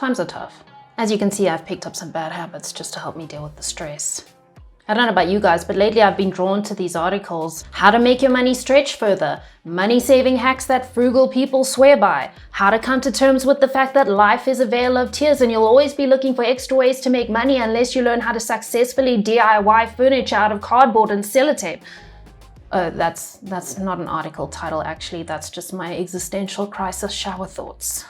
Times are tough. As you can see, I've picked up some bad habits just to help me deal with the stress. I don't know about you guys, but lately I've been drawn to these articles. How to make your money stretch further. Money saving hacks that frugal people swear by. How to come to terms with the fact that life is a vale of tears and you'll always be looking for extra ways to make money unless you learn how to successfully DIY furniture out of cardboard and sellotape. That's not an article title actually, that's just my existential crisis shower thoughts.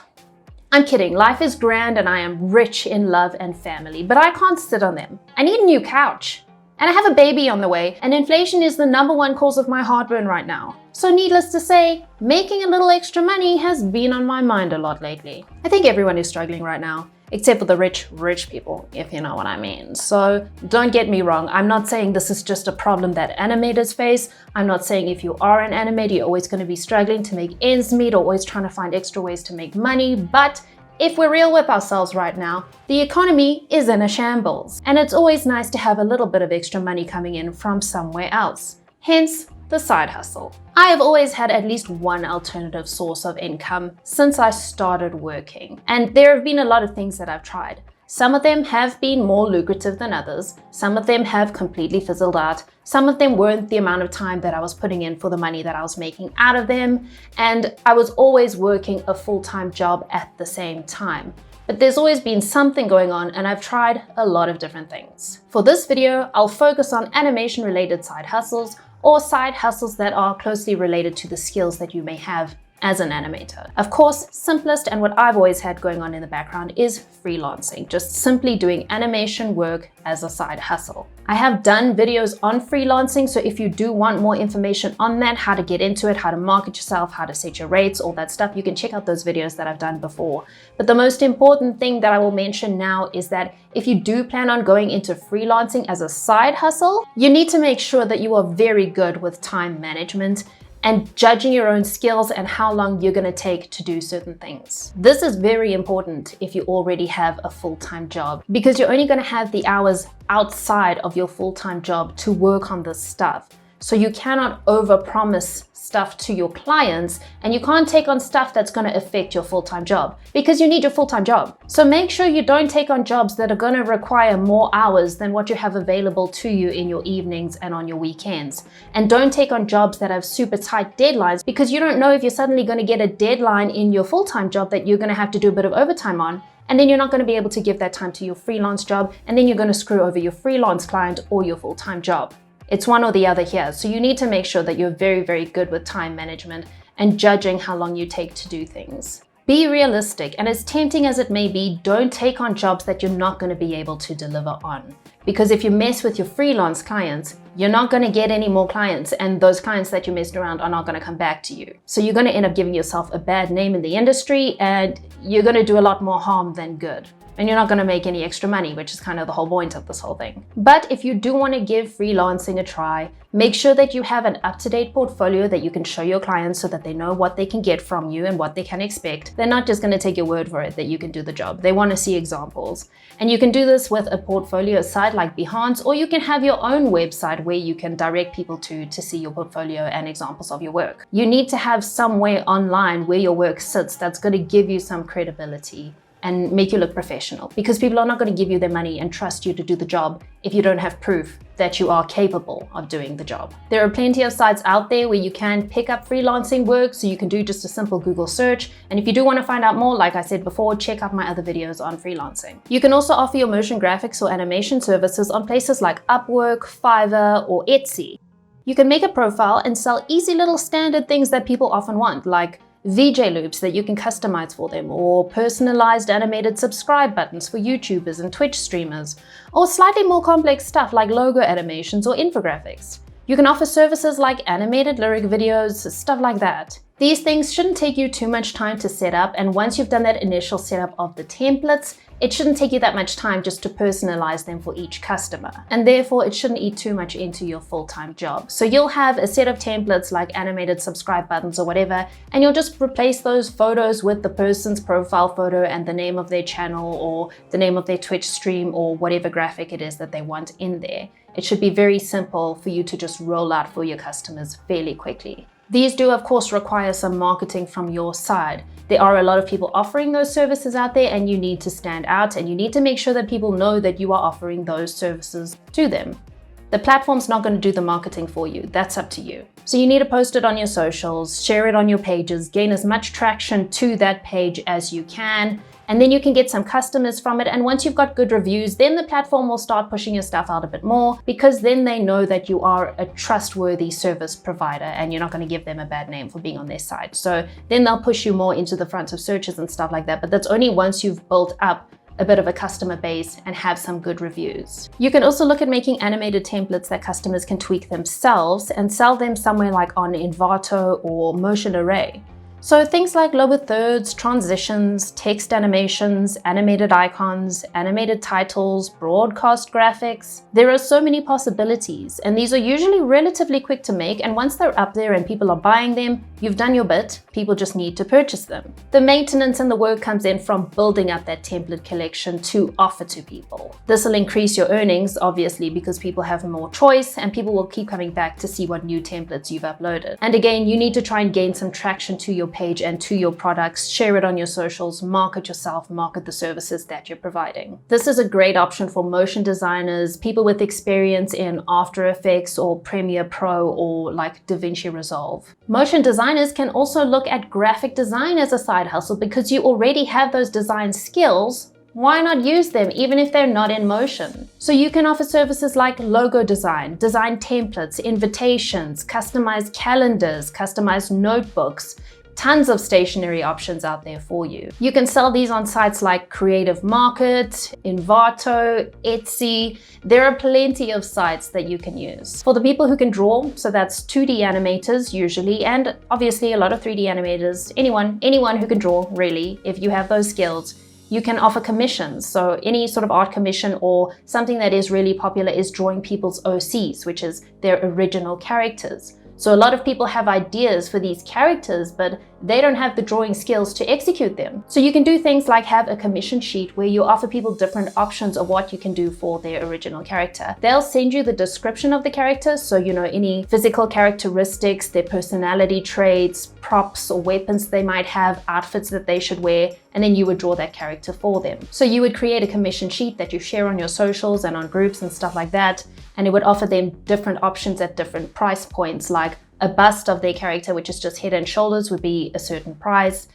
I'm kidding, life is grand and I am rich in love and family, but I can't sit on them. I need a new couch. And I have a baby on the way, and inflation is the #1 cause of my heartburn right now. So needless to say, making a little extra money has been on my mind a lot lately. I think everyone is struggling right now, except for the rich people, if you know what I mean. So don't get me wrong, I'm not saying this is just a problem that animators face. I'm not saying if you are an animator, you're always going to be struggling to make ends meet or always trying to find extra ways to make money, but if we're real with ourselves right now, the economy is in a shambles, and it's always nice to have a little bit of extra money coming in from somewhere else. Hence, the side hustle. I have always had at least one alternative source of income since I started working, and there have been a lot of things that I've tried. Some of them have been more lucrative than others. Some of them have completely fizzled out. Some of them weren't the amount of time that I was putting in for the money that I was making out of them. And I was always working a full-time job at the same time. But there's always been something going on and I've tried a lot of different things. For this video, I'll focus on animation-related side hustles or side hustles that are closely related to the skills that you may have as an animator. Of course, simplest and what I've always had going on in the background is freelancing, just simply doing animation work as a side hustle. I have done videos on freelancing, so if you do want more information on that, how to get into it, how to market yourself, how to set your rates, all that stuff, you can check out those videos that I've done before. But the most important thing that I will mention now is that if you do plan on going into freelancing as a side hustle, you need to make sure that you are very good with time management and judging your own skills and how long you're going to take to do certain things. This is very important if you already have a full-time job, because you're only going to have the hours outside of your full-time job to work on this stuff. So you cannot overpromise stuff to your clients, and you can't take on stuff that's going to affect your full-time job because you need your full-time job. So make sure you don't take on jobs that are going to require more hours than what you have available to you in your evenings and on your weekends. And don't take on jobs that have super tight deadlines, because you don't know if you're suddenly going to get a deadline in your full-time job that you're going to have to do a bit of overtime on. And then you're not going to be able to give that time to your freelance job, and then you're going to screw over your freelance client or your full-time job. It's one or the other here. So you need to make sure that you're very, very good with time management and judging how long you take to do things. Be realistic, and as tempting as it may be, don't take on jobs that you're not going to be able to deliver on. Because if you mess with your freelance clients, you're not going to get any more clients, and those clients that you messed around are not going to come back to you. So you're going to end up giving yourself a bad name in the industry, and you're going to do a lot more harm than good. And you're not going to make any extra money, which is kind of the whole point of this whole thing. But if you do want to give freelancing a try, make sure that you have an up-to-date portfolio that you can show your clients so that they know what they can get from you and what they can expect. They're not just going to take your word for it that you can do the job. They want to see examples. And you can do this with a portfolio site like Behance, or you can have your own website where you can direct people to see your portfolio and examples of your work. You need to have somewhere online where your work sits that's going to give you some credibility and make you look professional, because people are not going to give you their money and trust you to do the job if you don't have proof that you are capable of doing the job. There are plenty of sites out there where you can pick up freelancing work, so you can do just a simple Google search. And if you do want to find out more, like I said before, check out my other videos on freelancing. You can also offer your motion graphics or animation services on places like Upwork, Fiverr, or Etsy. You can make a profile and sell easy little standard things that people often want, like VJ loops that you can customize for them, or personalized animated subscribe buttons for YouTubers and Twitch streamers, or slightly more complex stuff like logo animations or infographics. You can offer services like animated lyric videos, stuff like that. These things shouldn't take you too much time to set up, and once you've done that initial setup of the templates, it shouldn't take you that much time just to personalize them for each customer. And therefore, it shouldn't eat too much into your full-time job. So you'll have a set of templates like animated subscribe buttons or whatever, and you'll just replace those photos with the person's profile photo and the name of their channel or the name of their Twitch stream or whatever graphic it is that they want in there. It should be very simple for you to just roll out for your customers fairly quickly. These do, of course, require some marketing from your side. There are a lot of people offering those services out there, and you need to stand out, and you need to make sure that people know that you are offering those services to them. The platform's not going to do the marketing for you. That's up to you. So you need to post it on your socials, share it on your pages, gain as much traction to that page as you can, and then you can get some customers from it. And once you've got good reviews, then the platform will start pushing your stuff out a bit more, because then they know that you are a trustworthy service provider and you're not going to give them a bad name for being on their site. So then they'll push you more into the front of searches and stuff like that. But that's only once you've built up a bit of a customer base and have some good reviews. You can also look at making animated templates that customers can tweak themselves and sell them somewhere like on Envato or Motion Array. So things like lower thirds, transitions, text animations, animated icons, animated titles, broadcast graphics. There are so many possibilities, and these are usually relatively quick to make, and once they're up there and people are buying them, you've done your bit. People just need to purchase them. The maintenance and the work comes in from building up that template collection to offer to people. This will increase your earnings, obviously, because people have more choice and people will keep coming back to see what new templates you've uploaded. And again, you need to try and gain some traction to your page and to your products, share it on your socials, market yourself, market the services that you're providing. This is a great option for motion designers, people with experience in After Effects or Premiere Pro or like DaVinci Resolve. Motion designers can also look at graphic design as a side hustle because you already have those design skills. Why not use them even if they're not in motion? So you can offer services like logo design, design templates, invitations, customized calendars, customized notebooks, tons of stationery options out there for you. You can sell these on sites like Creative Market, Envato, Etsy. There are plenty of sites that you can use. For the people who can draw, so that's 2D animators usually, and obviously a lot of 3D animators, anyone who can draw really, if you have those skills, you can offer commissions. So any sort of art commission or something that is really popular is drawing people's OCs, which is their original characters. So a lot of people have ideas for these characters, but they don't have the drawing skills to execute them. So you can do things like have a commission sheet where you offer people different options of what you can do for their original character. They'll send you the description of the character, so you know any physical characteristics, their personality traits, props or weapons they might have, outfits that they should wear, and then you would draw that character for them. So you would create a commission sheet that you share on your socials and on groups and stuff like that, and it would offer them different options at different price points, like a bust of their character, which is just head and shoulders, would be a certain price.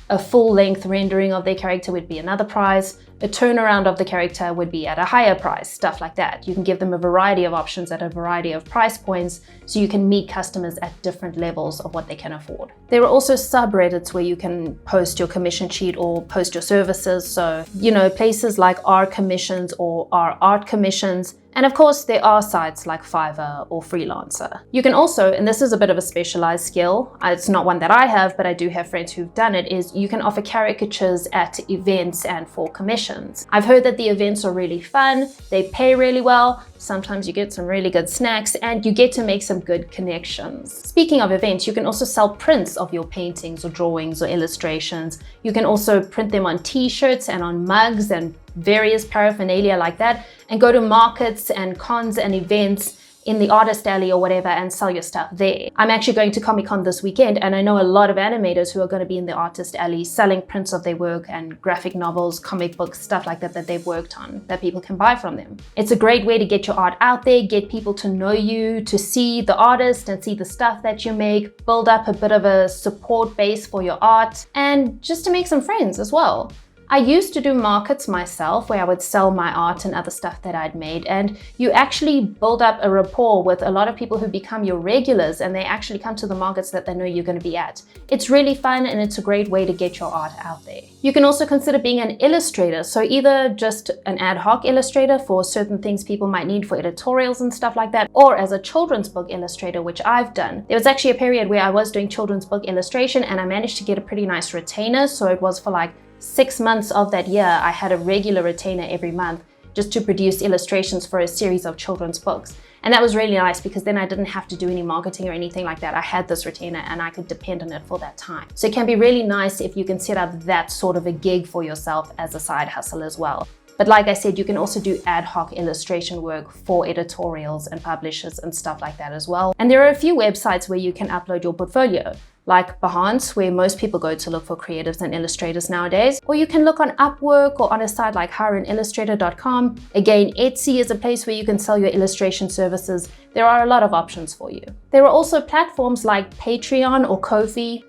A full-length rendering of their character would be another price. A turnaround of the character would be at a higher price, stuff like that. You can give them a variety of options at a variety of price points so you can meet customers at different levels of what they can afford. There are also subreddits where you can post your commission sheet or post your services. So, you know, places like R Commissions or R Art Commissions. And of course, there are sites like Fiverr or Freelancer. You can also, and this is a bit of a specialized skill, it's not one that I have, but I do have friends who've done it, is you can offer caricatures at events and for commissions. I've heard that the events are really fun, they pay really well, sometimes you get some really good snacks, and you get to make some good connections. Speaking of events, you can also sell prints of your paintings or drawings or illustrations. You can also print them on t-shirts and on mugs and various paraphernalia like that, and go to markets and cons and events in the artist alley or whatever and sell your stuff there. I'm actually going to Comic-Con this weekend, and I know a lot of animators who are going to be in the artist alley selling prints of their work and graphic novels, comic books, stuff like that they've worked on that people can buy from them. It's a great way to get your art out there, get people to know you, to see the artist and see the stuff that you make, build up a bit of a support base for your art, and just to make some friends as well. I used to do markets myself where I would sell my art and other stuff that I'd made, and you actually build up a rapport with a lot of people who become your regulars, and they actually come to the markets that they know you're going to be at. It's really fun, and it's a great way to get your art out there. You can also consider being an illustrator, so either just an ad hoc illustrator for certain things people might need for editorials and stuff like that, or as a children's book illustrator, which I've done. There was actually a period where I was doing children's book illustration, and I managed to get a pretty nice retainer, so it was for like 6 months of that year, I had a regular retainer every month just to produce illustrations for a series of children's books. And that was really nice because then I didn't have to do any marketing or anything like that. I had this retainer and I could depend on it for that time. So it can be really nice if you can set up that sort of a gig for yourself as a side hustle as well. But like I said, you can also do ad hoc illustration work for editorials and publishers and stuff like that as well. And there are a few websites where you can upload your portfolio, like Behance, where most people go to look for creatives and illustrators nowadays. Or you can look on Upwork or on a site like hireanillustrator.com. Again, Etsy is a place where you can sell your illustration services. There are a lot of options for you. There are also platforms like Patreon or Ko-fi.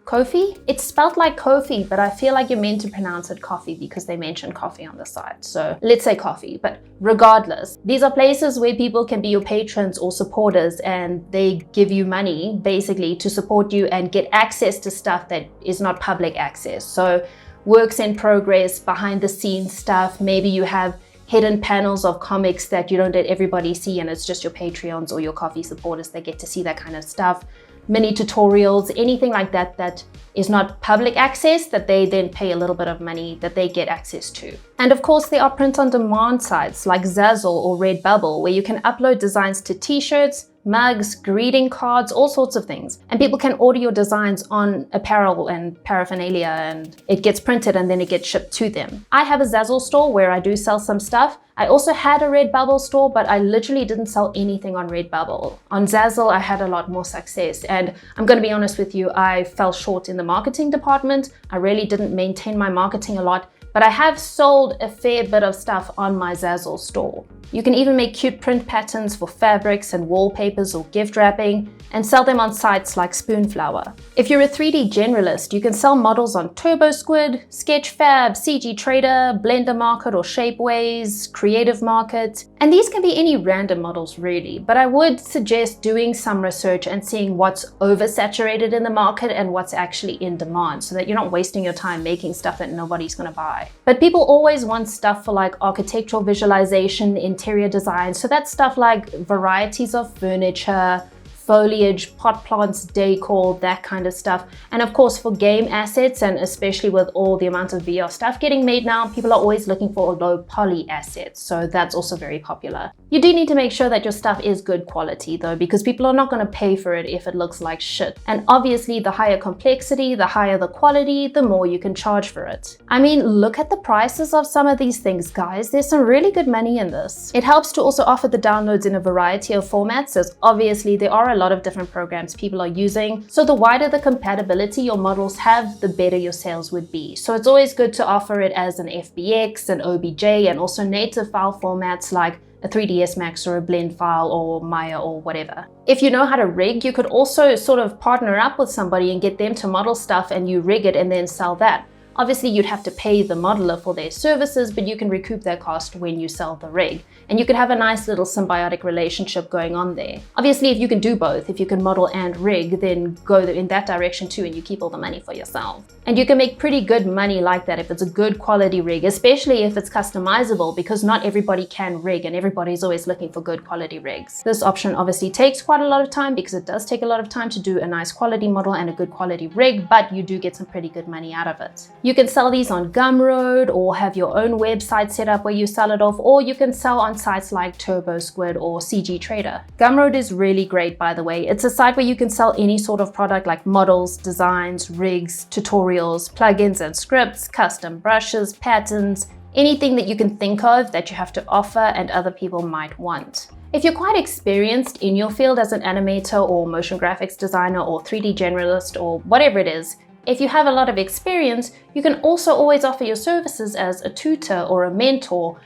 Ko-fi? It's spelled like Ko-fi, but I feel like you're meant to pronounce it coffee because they mentioned coffee on the site. So let's say coffee, but regardless, these are places where people can be your patrons or supporters, and they give you money basically to support you and get access to stuff that is not public access. So works in progress, behind the scenes stuff. Maybe you have hidden panels of comics that you don't let everybody see, and it's just your Patreons or your coffee supporters that get to see that kind of stuff. Mini tutorials, anything like that that is not public access, that they then pay a little bit of money that they get access to. And of course, there are print-on-demand sites like Zazzle or Redbubble, where you can upload designs to t-shirts, mugs, greeting cards, all sorts of things. And people can order your designs on apparel and paraphernalia, and it gets printed and then it gets shipped to them. I have a Zazzle store where I do sell some stuff. I also had a Redbubble store, but I literally didn't sell anything on Redbubble. On Zazzle, I had a lot more success. And I'm going to be honest with you, I fell short in the marketing department. I really didn't maintain my marketing a lot, but I have sold a fair bit of stuff on my Zazzle store. You can even make cute print patterns for fabrics and wallpapers or gift wrapping and sell them on sites like Spoonflower. If you're a 3D generalist, you can sell models on TurboSquid, Sketchfab, CG Trader, Blender Market or Shapeways, Creative Market. And these can be any random models really, but I would suggest doing some research and seeing what's oversaturated in the market and what's actually in demand, so that you're not wasting your time making stuff that nobody's gonna buy. But people always want stuff for like architectural visualization, interior design, so that's stuff like varieties of furniture, foliage, pot plants, decor, that kind of stuff. And of course, for game assets, and especially with all the amount of VR stuff getting made now, people are always looking for low poly assets. So that's also very popular. You do need to make sure that your stuff is good quality though, because people are not going to pay for it if it looks like shit. And obviously, the higher complexity, the higher the quality, the more you can charge for it. I mean, look at the prices of some of these things, guys. There's some really good money in this. It helps to also offer the downloads in a variety of formats, as obviously there are a lot of different programs people are using. So the wider the compatibility your models have, the better your sales would be. So it's always good to offer it as an FBX, an OBJ, and also native file formats like a 3ds Max or a blend file or Maya or whatever. If you know how to rig, you could also sort of partner up with somebody and get them to model stuff and you rig it and then sell that. Obviously, you'd have to pay the modeler for their services, but you can recoup that cost when you sell the rig. And you could have a nice little symbiotic relationship going on there. Obviously, if you can do both, if you can model and rig, then go in that direction too, and you keep all the money for yourself. And you can make pretty good money like that if it's a good quality rig, especially if it's customizable, because not everybody can rig and everybody's always looking for good quality rigs. This option obviously takes quite a lot of time, because it does take a lot of time to do a nice quality model and a good quality rig, but you do get some pretty good money out of it. You can sell these on Gumroad or have your own website set up where you sell it off, or you can sell on sites like TurboSquid or CG Trader. Gumroad is really great, by the way. It's a site where you can sell any sort of product like models, designs, rigs, tutorials, plugins and scripts, custom brushes, patterns, anything that you can think of that you have to offer and other people might want. If you're quite experienced in your field as an animator or motion graphics designer or 3D generalist or whatever it is, if you have a lot of experience, you can also always offer your services as a tutor or a mentor.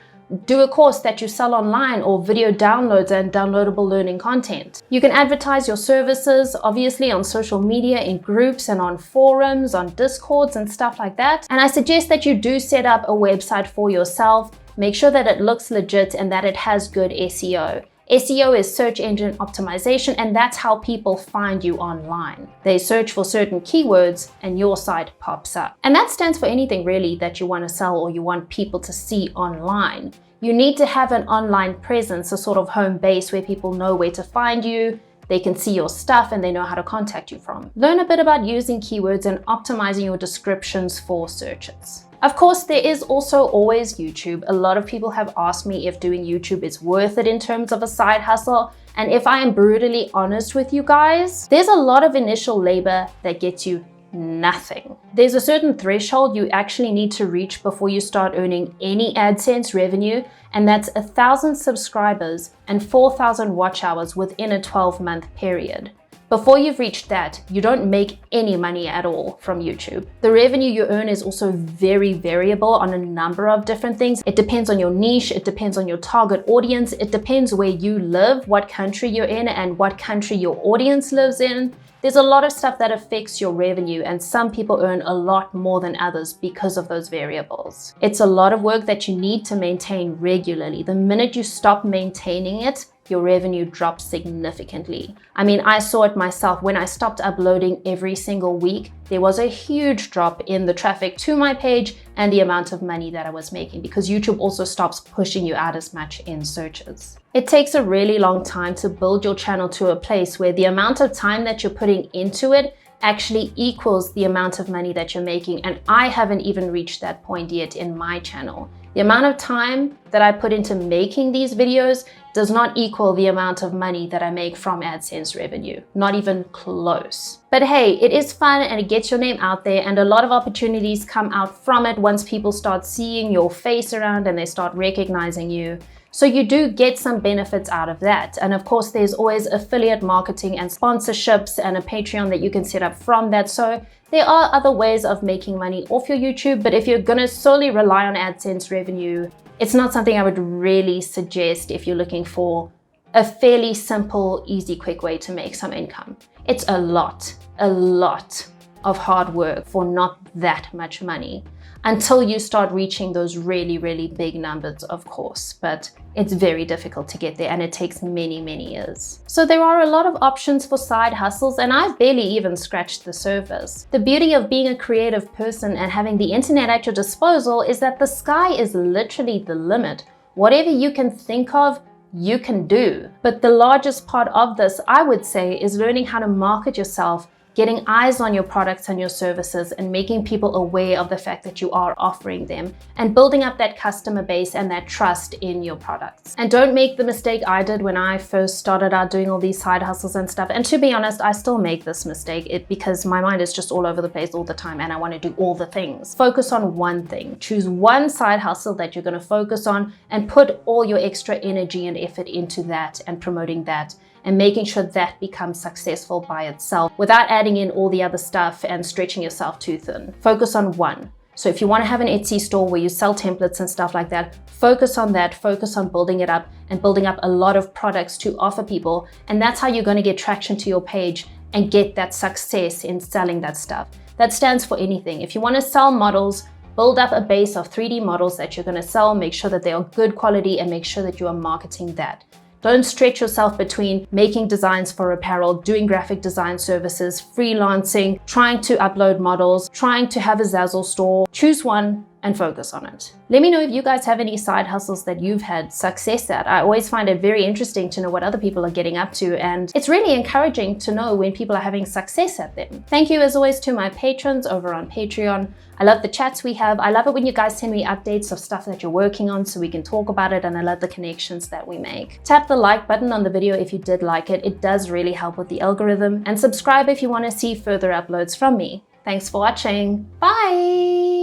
Do a course that you sell online, or video downloads and downloadable learning content. You can advertise your services, obviously on social media, in groups and on forums, on Discords and stuff like that. And I suggest that you do set up a website for yourself. Make sure that it looks legit and that it has good SEO. SEO is search engine optimization, and that's how people find you online. They search for certain keywords and your site pops up. And that stands for anything really that you want to sell or you want people to see online. You need to have an online presence, a sort of home base where people know where to find you, they can see your stuff, and they know how to contact you from. Learn a bit about using keywords and optimizing your descriptions for searches. Of course, there is also always YouTube. A lot of people have asked me if doing YouTube is worth it in terms of a side hustle. And if I am brutally honest with you guys, there's a lot of initial labor that gets you nothing. There's a certain threshold you actually need to reach before you start earning any AdSense revenue, and that's 1,000 subscribers and 4,000 watch hours within a 12-month period. Before you've reached that, you don't make any money at all from YouTube. The revenue you earn is also very variable on a number of different things. It depends on your niche, it depends on your target audience, it depends where you live, what country you're in, and what country your audience lives in. There's a lot of stuff that affects your revenue, and some people earn a lot more than others because of those variables. It's a lot of work that you need to maintain regularly. The minute you stop maintaining it, your revenue drops significantly. I mean, I saw it myself. When I stopped uploading every single week, there was a huge drop in the traffic to my page and the amount of money that I was making, because YouTube also stops pushing you out as much in searches. It takes a really long time to build your channel to a place where the amount of time that you're putting into it actually equals the amount of money that you're making, and I haven't even reached that point yet in my channel. The amount of time that I put into making these videos does not equal the amount of money that I make from AdSense revenue, not even close. But hey, it is fun and it gets your name out there, and a lot of opportunities come out from it once people start seeing your face around and they start recognizing you. So you do get some benefits out of that. And of course, there's always affiliate marketing and sponsorships and a Patreon that you can set up from that. So there are other ways of making money off your YouTube, but if you're gonna solely rely on AdSense revenue, it's not something I would really suggest if you're looking for a fairly simple, easy, quick way to make some income. It's a lot of hard work for not that much money, until you start reaching those really, really big numbers, of course. But it's very difficult to get there, and it takes many, many years. So there are a lot of options for side hustles, and I've barely even scratched the surface. The beauty of being a creative person and having the internet at your disposal is that the sky is literally the limit. Whatever you can think of, you can do. But the largest part of this, I would say, is learning how to market yourself, getting eyes on your products and your services, and making people aware of the fact that you are offering them, and building up that customer base and that trust in your products. And don't make the mistake I did when I first started out doing all these side hustles and stuff. And to be honest, I still make this mistake because my mind is just all over the place all the time and I want to do all the things. Focus on one thing. Choose one side hustle that you're going to focus on and put all your extra energy and effort into that and promoting that, and making sure that becomes successful by itself without adding in all the other stuff and stretching yourself too thin. Focus on one. So if you want to have an Etsy store where you sell templates and stuff like that, focus on that, focus on building it up and building up a lot of products to offer people. And that's how you're going to get traction to your page and get that success in selling that stuff. That stands for anything. If you want to sell models, build up a base of 3D models that you're going to sell, make sure that they are good quality, and make sure that you are marketing that. Don't stretch yourself between making designs for apparel, doing graphic design services, freelancing, trying to upload models, trying to have a Zazzle store. Choose one and focus on it. Let me know if you guys have any side hustles that you've had success at. I always find it very interesting to know what other people are getting up to, and it's really encouraging to know when people are having success at them. Thank you as always to my patrons over on Patreon. I love the chats we have. I love it when you guys send me updates of stuff that you're working on so we can talk about it, and I love the connections that we make. Tap the like button on the video if you did like it. It does really help with the algorithm, and subscribe if you want to see further uploads from me. Thanks for watching. Bye!